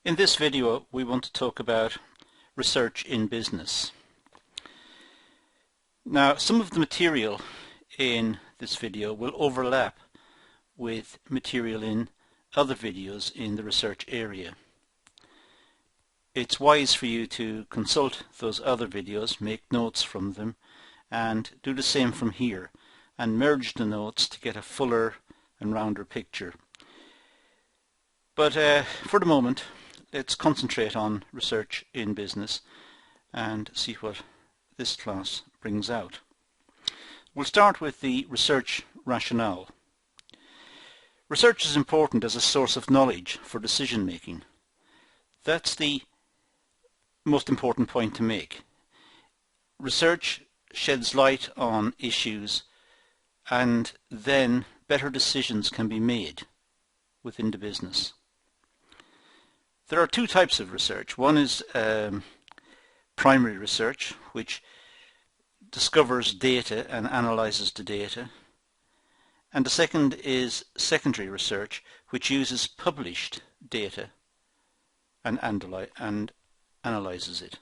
In this video we want to talk about research in business. Now, some of the material in this video will overlap with material in other videos in the research area. It's wise for you to consult those other videos, make notes from them, and do the same from here and merge the notes to get a fuller and rounder picture. But for the moment, let's concentrate on research in business and see what this class brings out. We'll start with the research rationale. Research is important as a source of knowledge for decision making. That's the most important point to make. Research sheds light on issues, and then better decisions can be made within the business. There are two types of research. One is primary research, which discovers data and analyzes the data. And the second is secondary research, which uses published data and analyzes it.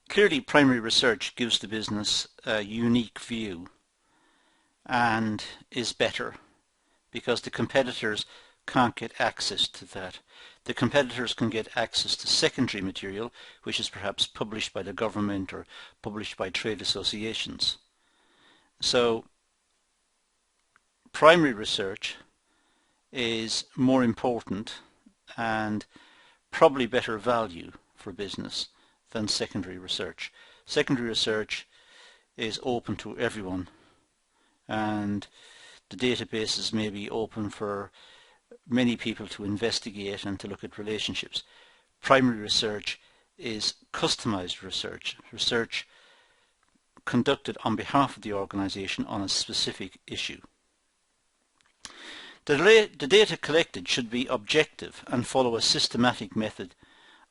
Clearly, primary research gives the business a unique view and is better because the competitors can't get access to that. The competitors can get access to secondary material, which is perhaps published by the government or published by trade associations. So primary research is more important and probably better value for business than secondary research. Secondary research is open to everyone, and the databases may be open for many people to investigate and to look at relationships. Primary research is customized research, research conducted on behalf of the organization on a specific issue. The data collected should be objective and follow a systematic method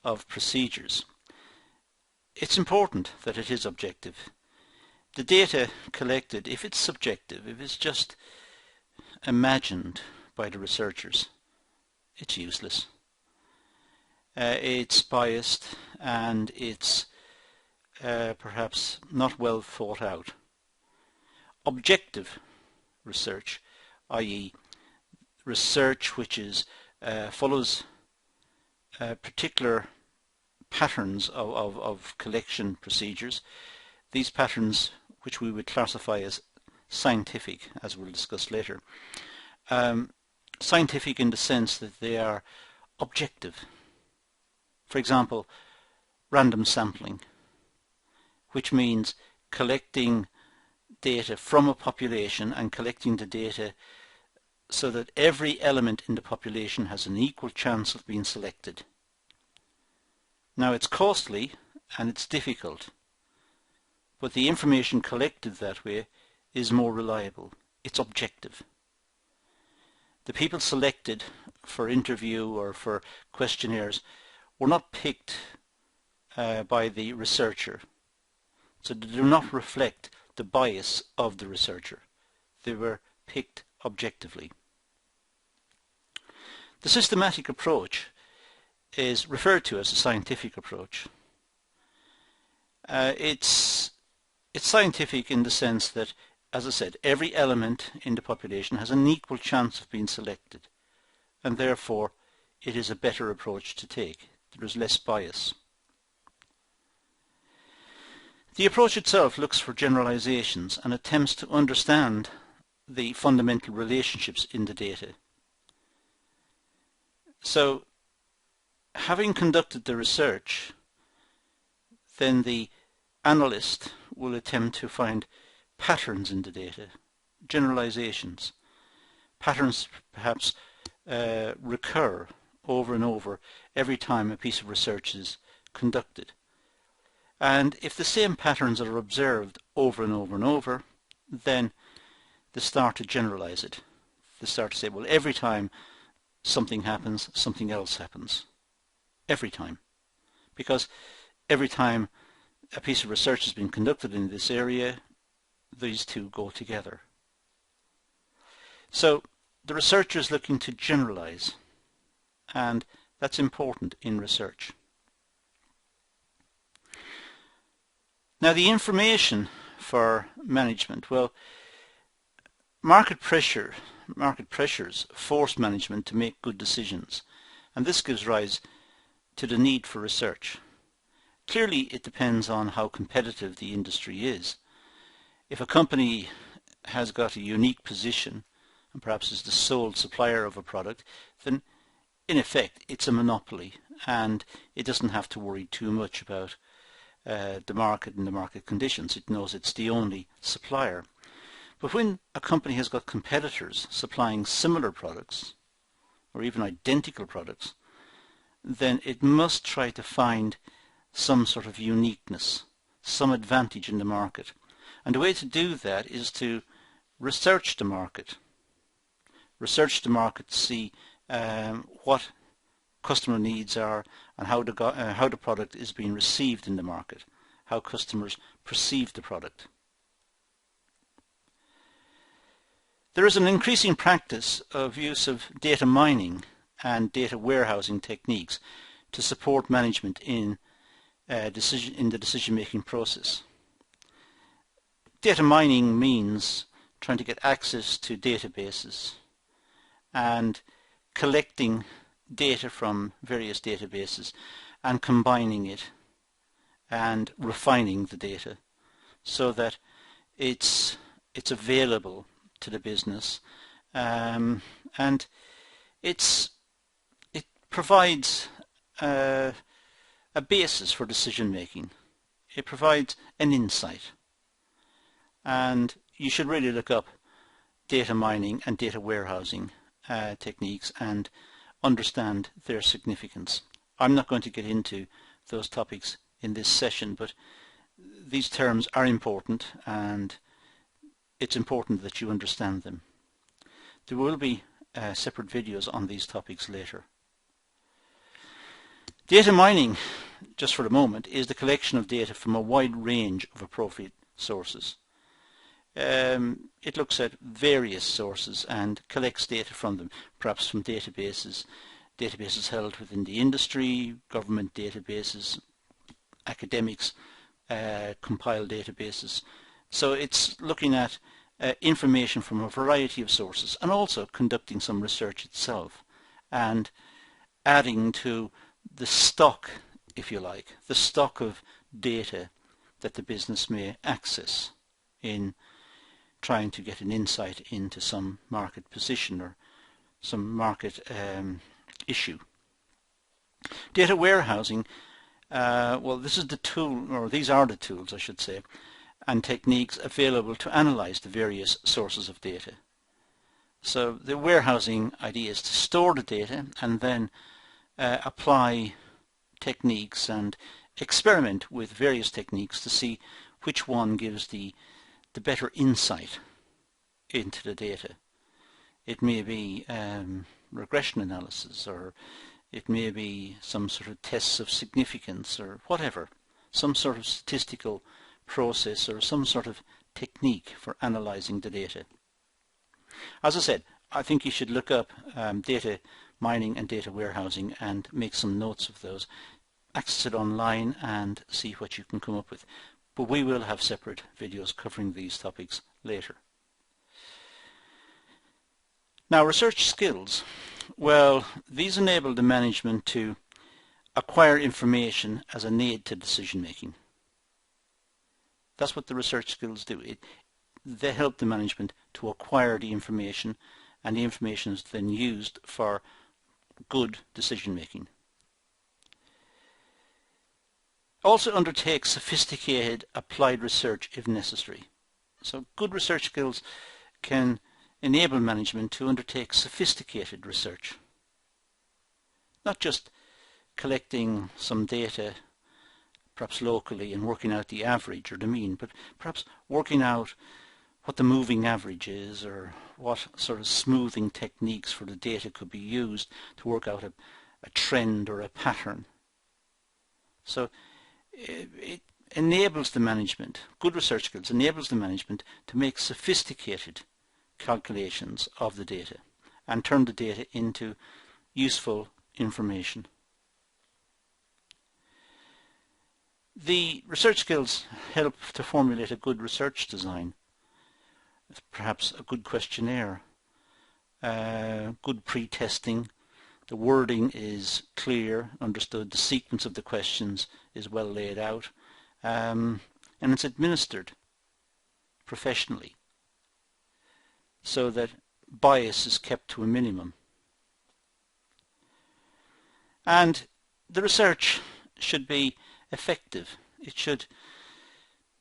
of procedures. It's important that it is objective. The data collected, if it's subjective, if it's just imagined by the researchers, it's useless. It's biased and it's perhaps not well thought out. Objective research, i.e. research which is follows particular patterns of collection procedures. These patterns, which we would classify as scientific, as we'll discuss later. Scientific in the sense that they are objective. For example, random sampling, which means collecting data from a population and collecting the data so that every element in the population has an equal chance of being selected. Now, it's costly and it's difficult, but the information collected that way is more reliable. It's objective. The people selected for interview or for questionnaires were not picked by the researcher, so they do not reflect the bias of the researcher. They were picked objectively. The systematic approach is referred to as a scientific approach. It's scientific in the sense that, as I said, every element in the population has an equal chance of being selected, and therefore it is a better approach to take. There is less bias. The approach itself looks for generalizations and attempts to understand the fundamental relationships in the data. So, having conducted the research, then the analyst will attempt to find patterns in the data, generalizations. Patterns perhaps recur over and over every time a piece of research is conducted. And if the same patterns are observed over and over and over, then they start to generalize it. They start to say, well, every time something happens, something else happens. Every time. Because every time a piece of research has been conducted in this area, these two go together. So the researcher is looking to generalize and that's important in research. Now, the information for management. Well, market pressures force management to make good decisions, and this gives rise to the need for research. Clearly, it depends on how competitive the industry is. If a company has got a unique position and perhaps is the sole supplier of a product, then in effect it's a monopoly and it doesn't have to worry too much about the market and the market conditions. It knows it's the only supplier. But when a company has got competitors supplying similar products or even identical products, then it must try to find some sort of uniqueness, some advantage in the market. And the way to do that is to research the market. Research the market to see what customer needs are and how the product is being received in the market, how customers perceive the product. There is an increasing practice of use of data mining and data warehousing techniques to support management in the decision-making process. Data mining means trying to get access to databases and collecting data from various databases and combining it and refining the data so that it's available to the business, and it provides a basis for decision making. It provides an insight, and you should really look up data mining and data warehousing techniques and understand their significance. I'm not going to get into those topics in this session, but these terms are important and it's important that you understand them. There will be separate videos on these topics later. Data mining, just for a moment, is the collection of data from a wide range of appropriate sources. It looks at various sources and collects data from them, perhaps from databases held within the industry, government databases, academics compile databases. So it's looking at information from a variety of sources and also conducting some research itself and adding to the stock, if you like, the stock of data that the business may access in trying to get an insight into some market position or some market issue. Data warehousing, well, this is the tool, or these are the tools, I should say, and techniques available to analyze the various sources of data. So the warehousing idea is to store the data and then apply techniques and experiment with various techniques to see which one gives the better insight into the data. It may be regression analysis, or it may be some sort of tests of significance, or whatever, some sort of statistical process or some sort of technique for analyzing the data. As I said, I think you should look up data mining and data warehousing and make some notes of those. Access it online and see what you can come up with. But we will have separate videos covering these topics later. Now, research skills. Well, these enable the management to acquire information as an aid to decision making. That's what the research skills do. They help the management to acquire the information, and the information is then used for good decision making. Also undertake sophisticated applied research if necessary. So good research skills can enable management to undertake sophisticated research. Not just collecting some data perhaps locally and working out the average or the mean, but perhaps working out what the moving average is, or what sort of smoothing techniques for the data could be used to work out a trend or a pattern. So it enables the management, good research skills enables the management to make sophisticated calculations of the data and turn the data into useful information. The research skills help to formulate a good research design, perhaps a good questionnaire, good pre-testing. The wording is clear, understood, the sequence of the questions is well laid out, and it's administered professionally so that bias is kept to a minimum. And the research should be effective. It should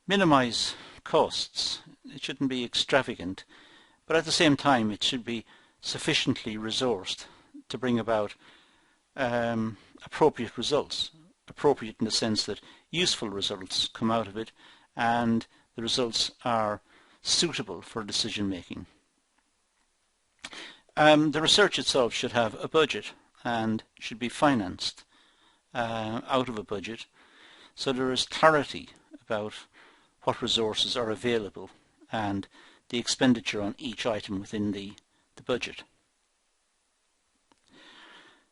minimize costs. It shouldn't be extravagant, but at the same time it should be sufficiently resourced to bring about appropriate results. Appropriate in the sense that useful results come out of it and the results are suitable for decision making. The research itself should have a budget and should be financed out of a budget, so there is clarity about what resources are available and the expenditure on each item within the budget.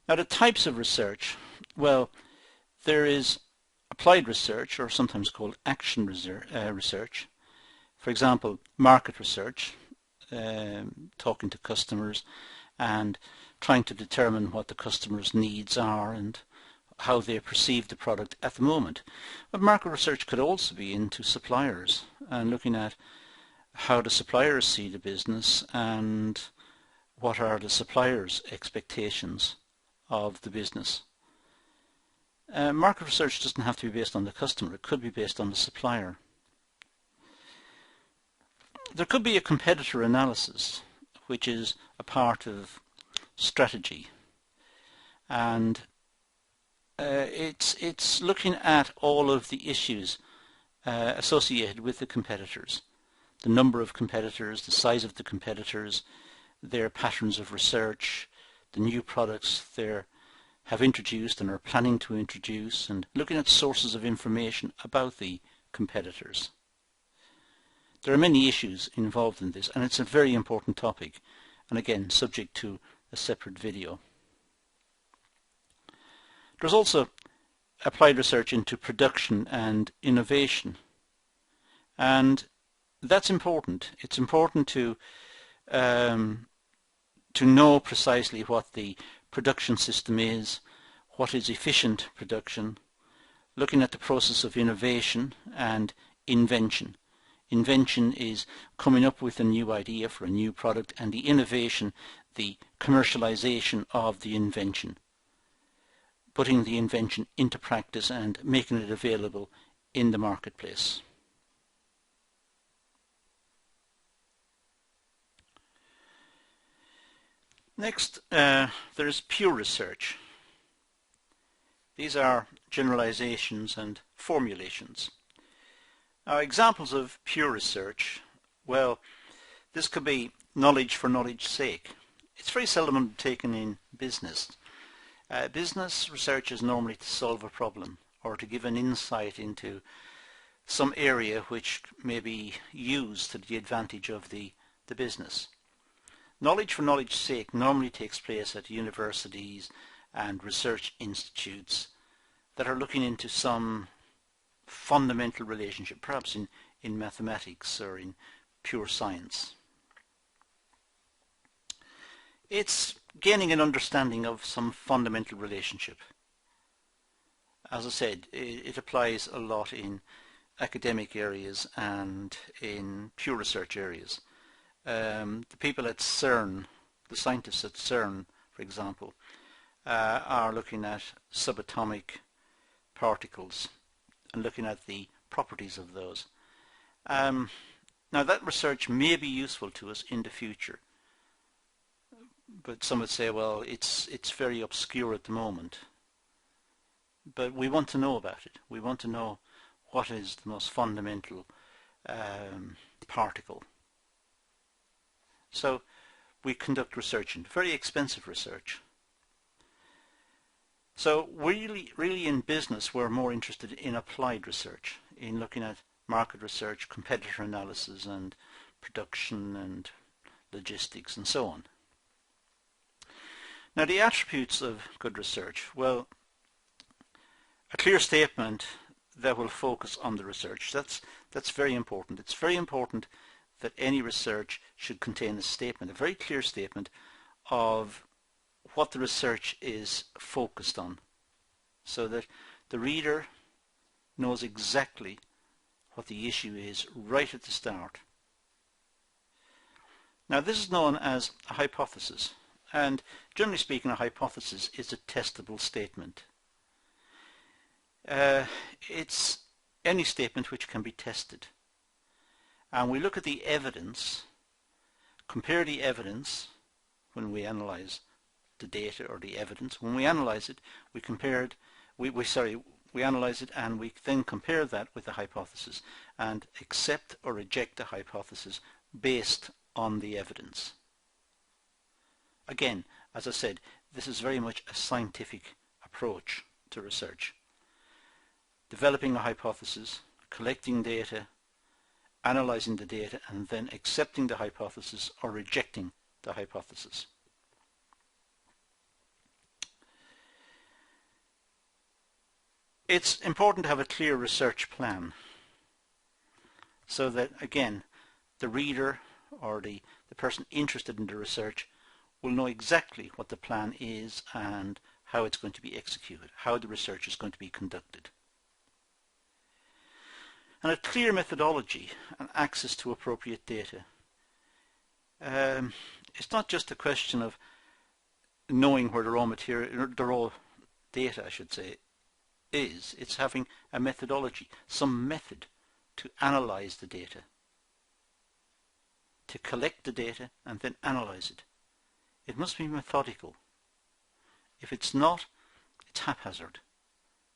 Now the types of research, well, there is applied research, or sometimes called action research. For example, market research, talking to customers and trying to determine what the customer's needs are and how they perceive the product at the moment. But market research could also be into suppliers and looking at how the suppliers see the business and what are the suppliers' expectations of the business. Market research doesn't have to be based on the customer, it could be based on the supplier. There could be a competitor analysis, which is a part of strategy, and it's looking at all of the issues associated with the competitors, the number of competitors, the size of the competitors, their patterns of research, the new products they have introduced and are planning to introduce, and looking at sources of information about the competitors. There are many issues involved in this, and it's a very important topic, and again subject to a separate video. There's also applied research into production and innovation, and that's important. It's important to know precisely what the production system is, what is efficient production, looking at the process of innovation and invention. Invention is coming up with a new idea for a new product, and the innovation, the commercialization of the invention, putting the invention into practice and making it available in the marketplace. Next, there's pure research. These are generalizations and formulations. Now, examples of pure research, well, this could be knowledge for knowledge's sake. It's very seldom undertaken in business. Business research is normally to solve a problem or to give an insight into some area which may be used to the advantage of the business. Knowledge for knowledge's sake normally takes place at universities and research institutes that are looking into some fundamental relationship, perhaps in mathematics or in pure science. It's gaining an understanding of some fundamental relationship. As I said, it applies a lot in academic areas and in pure research areas. The people at CERN, the scientists at CERN, for example, are looking at subatomic particles and looking at the properties of those. Now that research may be useful to us in the future, but some would say, well, it's very obscure at the moment. But we want to know about it. We want to know what is the most fundamental particle. So we conduct research, and very expensive research. So really in business we're more interested in applied research, in looking at market research, competitor analysis and production and logistics and so on. Now, the attributes of good research, well, a clear statement that will focus on the research. That's very important. It's very important that any research should contain a statement, a very clear statement of what the research is focused on, so that the reader knows exactly what the issue is right at the start. Now, this is known as a hypothesis, and generally speaking, a hypothesis is a testable statement. It's any statement which can be tested. And we look at the evidence, compare the evidence when we analyze the data or the evidence. When we analyze it, we analyze it and we then compare that with the hypothesis and accept or reject the hypothesis based on the evidence. Again, as I said, this is very much a scientific approach to research. Developing a hypothesis, collecting data, analyzing the data, and then accepting the hypothesis or rejecting the hypothesis. It's important to have a clear research plan so that, again, the reader or the person interested in the research will know exactly what the plan is and how it's going to be executed, how the research is going to be conducted. And a clear methodology and access to appropriate data. It's not just a question of knowing where the raw material, the raw data, I should say, is. It's having a methodology, some method to analyze the data, to collect the data and then analyze it. It must be methodical. If it's not, it's haphazard,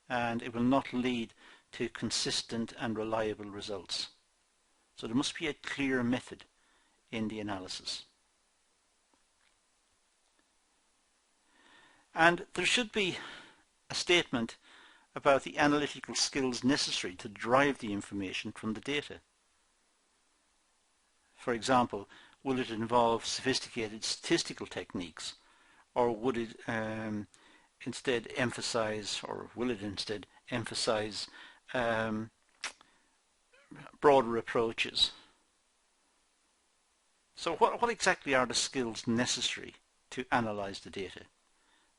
and it will not lead to consistent and reliable results. So there must be a clear method in the analysis. And there should be a statement about the analytical skills necessary to derive the information from the data. For example, will it involve sophisticated statistical techniques, or would it instead emphasize, or will it instead emphasize broader approaches? So what exactly are the skills necessary to analyze the data?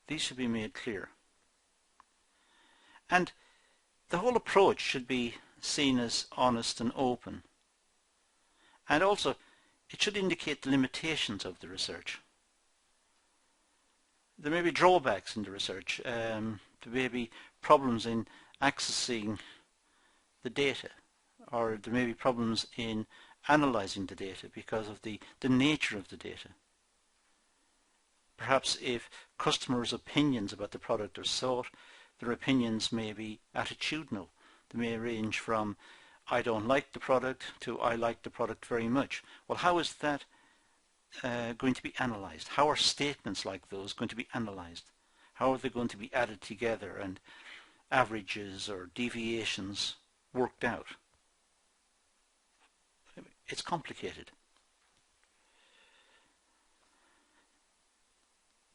These should be made clear. And the whole approach should be seen as honest and open. And also, it should indicate the limitations of the research. There may be drawbacks in the research. There may be problems in accessing the data, or there may be problems in analyzing the data because of the nature of the data. Perhaps if customers' opinions about the product are sought, their opinions may be attitudinal. They may range from I don't like the product to I like the product very much. Well, how is that going to be analyzed? How are statements like those going to be analyzed? How are they going to be added together and averages or deviations worked out? It's complicated.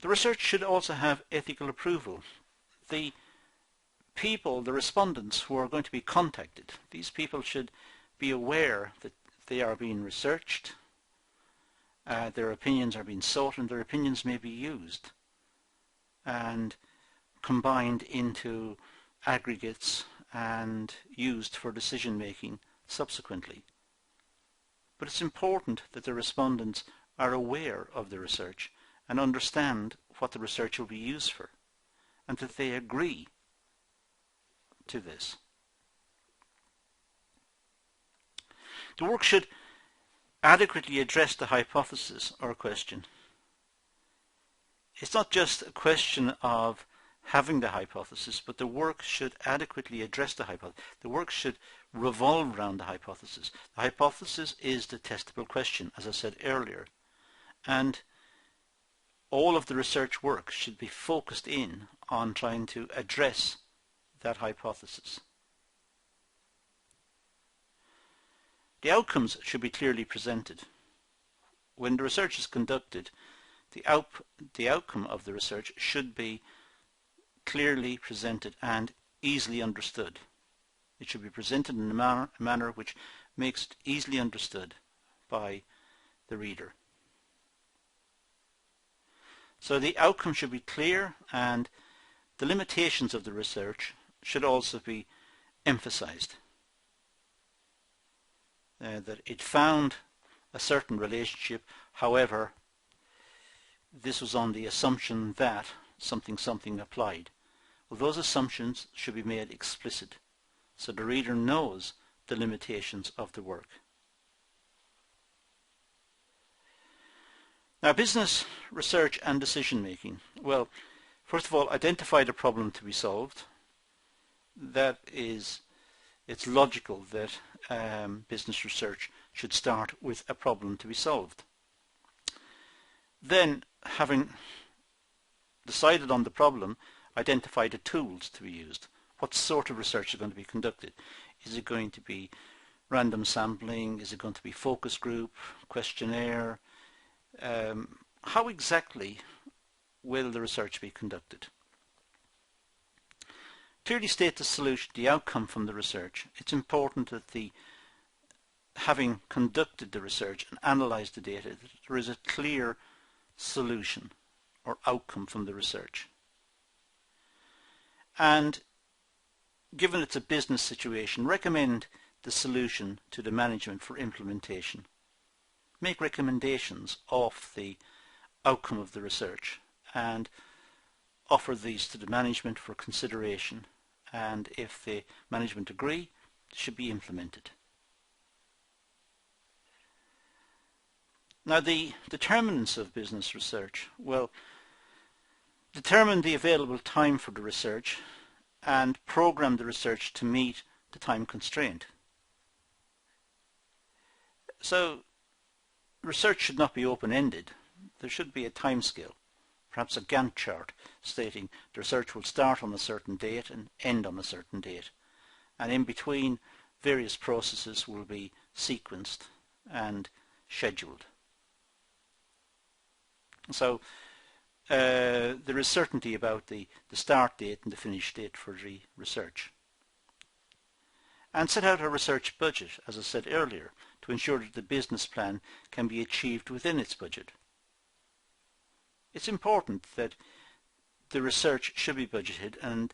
The research should also have ethical approval. The people, the respondents who are going to be contacted, these people should be aware that they are being researched, their opinions are being sought, and their opinions may be used and combined into aggregates and used for decision making subsequently. But it's important that the respondents are aware of the research and understand what the research will be used for, and that they agree to this. The work should adequately address the hypothesis or question. It's not just a question of having the hypothesis, but the work should adequately address the hypothesis. The work should revolve around the hypothesis. The hypothesis is the testable question, as I said earlier, and all of the research work should be focused in on trying to address that hypothesis. The outcomes should be clearly presented. When the research is conducted, the outcome of the research should be clearly presented and easily understood. It should be presented in a manner which makes it easily understood by the reader. So the outcome should be clear, and the limitations of the research should also be emphasized. That it found a certain relationship, however, this was on the assumption that something applied. Well, those assumptions should be made explicit, so the reader knows the limitations of the work. Now, business research and decision making. Well, first of all, identify the problem to be solved. That is, it's logical that business research should start with a problem to be solved. Then, having decided on the problem, identify the tools to be used. What sort of research is going to be conducted? Is it going to be random sampling? Is it going to be focus group, questionnaire? How exactly will the research be conducted? Clearly state the solution, the outcome from the research. It's important that having conducted the research and analysed the data, that there is a clear solution or outcome from the research. And given it's a business situation, recommend the solution to the management for implementation. Make recommendations of the outcome of the research and offer these to the management for consideration, and if the management agree, it should be implemented. Now, the determinants of business research. Well, determine the available time for the research and program the research to meet the time constraint. So research should not be open-ended. There should be a time scale, perhaps a Gantt chart stating the research will start on a certain date and end on a certain date, and in between various processes will be sequenced and scheduled. So there is certainty about the start date and the finish date for the research. And set out a research budget, as I said earlier, to ensure that the business plan can be achieved within its budget. It's important that the research should be budgeted and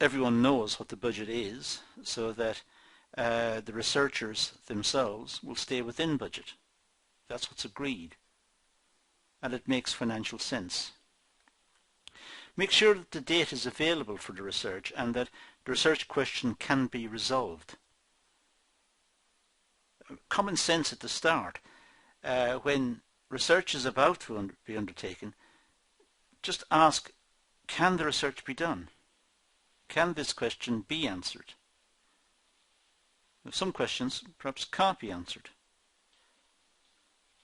everyone knows what the budget is, so that the researchers themselves will stay within budget. That's what's agreed, and it makes financial sense. Make sure that the data is available for the research and that the research question can be resolved. Common sense at the start. When research is about to be undertaken, just ask, can the research be done? Can this question be answered? Some questions perhaps can't be answered.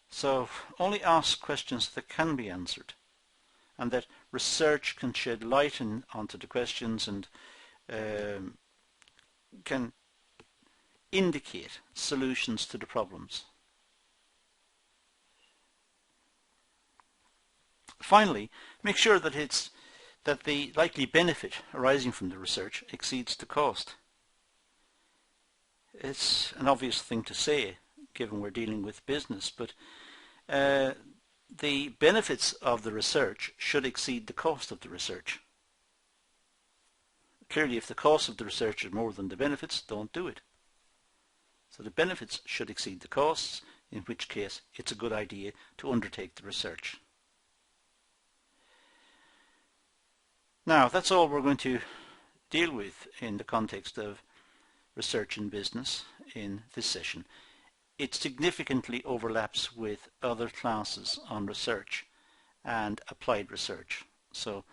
So only ask questions that can be answered, and that research can shed light onto the questions and can indicate solutions to the problems. Finally, make sure that the likely benefit arising from the research exceeds the cost. It's an obvious thing to say, given we're dealing with business, but the benefits of the research should exceed the cost of the research. Clearly, if the cost of the research is more than the benefits, don't do it. So the benefits should exceed the costs, in which case it's a good idea to undertake the research. Now, that's all we're going to deal with in the context of research in business in this session. It significantly overlaps with other classes on research and applied research. So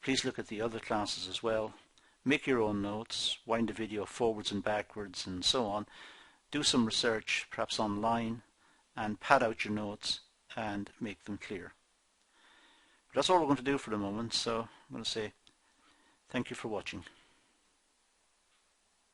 please look at the other classes as well. Make your own notes, wind the video forwards and backwards and so on. Do some research, perhaps online, and pad out your notes and make them clear. But that's all we're going to do for the moment, so I'm going to say thank you for watching.